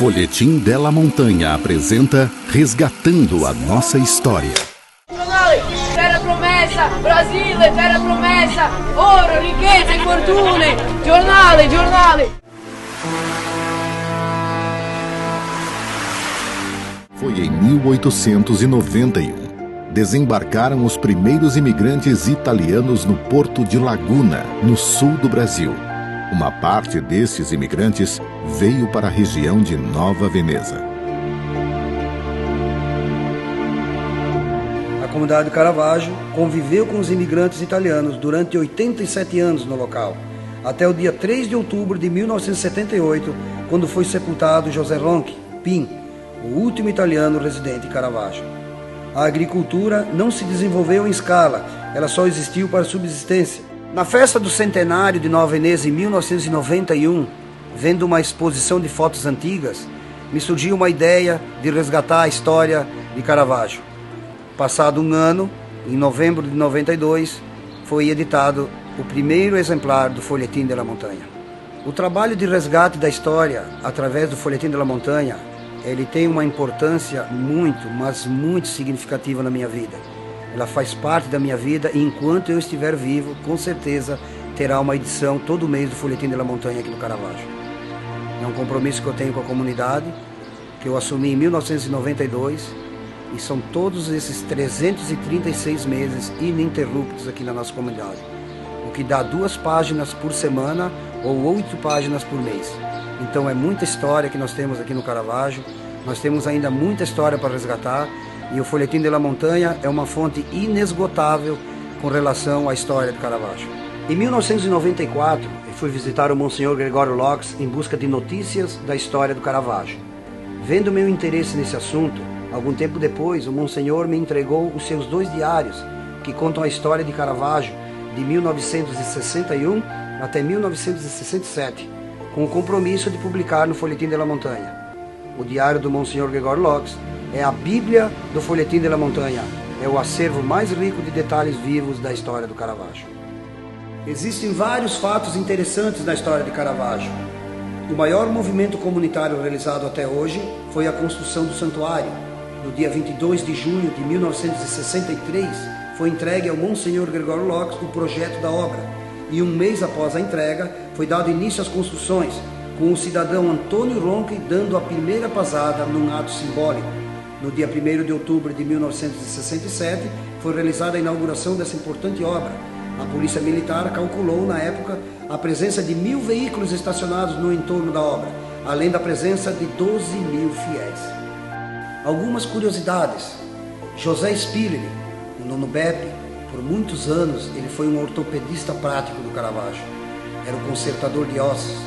Folhetim della Montanha apresenta Resgatando a Nossa História. Giornale, terra promessa, Brasile, terra promessa, oro, ricchezze e fortune, giornale. Foi em 1891. Desembarcaram os primeiros imigrantes italianos no porto de Laguna, no sul do Brasil. Uma parte desses imigrantes veio para a região de Nova Veneza. A comunidade de Caravaggio conviveu com os imigrantes italianos durante 87 anos no local, até o dia 3 de outubro de 1978, quando foi sepultado José Ronchi Pin, o último italiano residente em Caravaggio. A agricultura não se desenvolveu em escala, ela só existiu para subsistência. Na festa do centenário de Nova Veneza em 1991, vendo uma exposição de fotos antigas, me surgiu uma ideia de resgatar a história de Caravaggio. Passado um ano, em novembro de 92, foi editado o primeiro exemplar do Folhetim della Montanha. O trabalho de resgate da história através do Folhetim della Montanha, ele tem uma importância muito significativa na minha vida. Ela faz parte da minha vida e enquanto eu estiver vivo, com certeza terá uma edição todo mês do Folhetim della Montanha aqui no Caravaggio. É um compromisso que eu tenho com a comunidade, que eu assumi em 1992 e são todos esses 336 meses ininterruptos aqui na nossa comunidade, o que dá 2 páginas por semana ou 8 páginas por mês. Então é muita história que nós temos aqui no Caravaggio, nós temos ainda muita história para resgatar e o Folhetim della Montanha é uma fonte inesgotável com relação à história de Caravaggio. Em 1994, eu fui visitar o Monsenhor Gregório Laux em busca de notícias da história do Caravaggio. Vendo meu interesse nesse assunto, algum tempo depois, o Monsenhor me entregou os seus 2 diários que contam a história de Caravaggio de 1961 até 1967, com o compromisso de publicar no Folhetim della Montanha. O diário do Monsenhor Gregório Laux é a Bíblia do Folhetim della Montanha, é o acervo mais rico de detalhes vivos da história do Caravaggio. Existem vários fatos interessantes na história de Caravaggio. O maior movimento comunitário realizado até hoje foi a construção do santuário. No dia 22 de junho de 1963, foi entregue ao Monsenhor Gregório Laux o projeto da obra, e um mês após a entrega, foi dado início às construções, com o cidadão Antônio Ronchi dando a primeira pasada num ato simbólico. No dia 1º de outubro de 1967, foi realizada a inauguração dessa importante obra. A Polícia Militar calculou, na época, a presença de 1.000 veículos estacionados no entorno da obra, além da presença de 12.000 fiéis. Algumas curiosidades. José Spilleri, o Nono Beppe, por muitos anos, ele foi um ortopedista prático do Caravaggio. Era o consertador de ossos.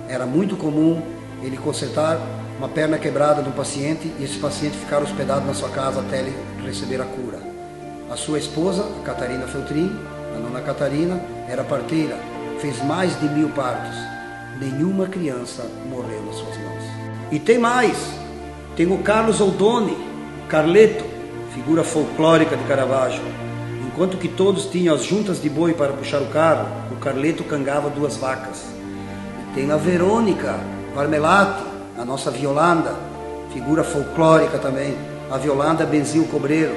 Era muito comum ele consertar uma perna quebrada de um paciente e esse paciente ficar hospedado na sua casa até ele receber a cura. A sua esposa, a Catarina Feltrin, a Nona Catarina, era parteira, fez mais de 1000 partos. Nenhuma criança morreu nas suas mãos. E tem mais, tem o Carlos Oldoni, Carleto, figura folclórica de Caravaggio. Enquanto que todos tinham as juntas de boi para puxar o carro, o Carleto cangava 2 vacas. E tem a Verônica Varmelati, a nossa Violanda, figura folclórica também. A Violanda benzia o cobreiro,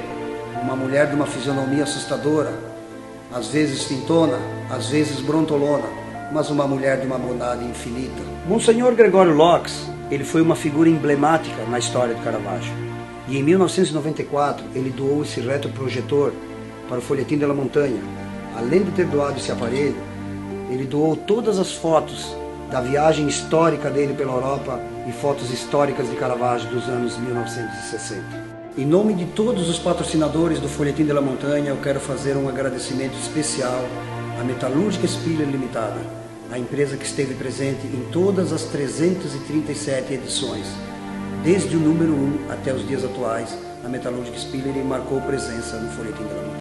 uma mulher de uma fisionomia assustadora, às vezes fintona, às vezes brontolona, mas uma mulher de uma bondade infinita. Monsenhor Gregório Laux, ele foi uma figura emblemática na história de Caravaggio. E em 1994, ele doou esse retroprojetor para o Folhetim della Montanha. Além de ter doado esse aparelho, ele doou todas as fotos da viagem histórica dele pela Europa e fotos históricas de Caravaggio dos anos 1960. Em nome de todos os patrocinadores do Folhetim della Montanha, eu quero fazer um agradecimento especial à Metalúrgica Spiller Limitada, a empresa que esteve presente em todas as 337 edições. Desde o número 1 até os dias atuais, a Metalúrgica Spiller marcou presença no Folhetim della Montanha.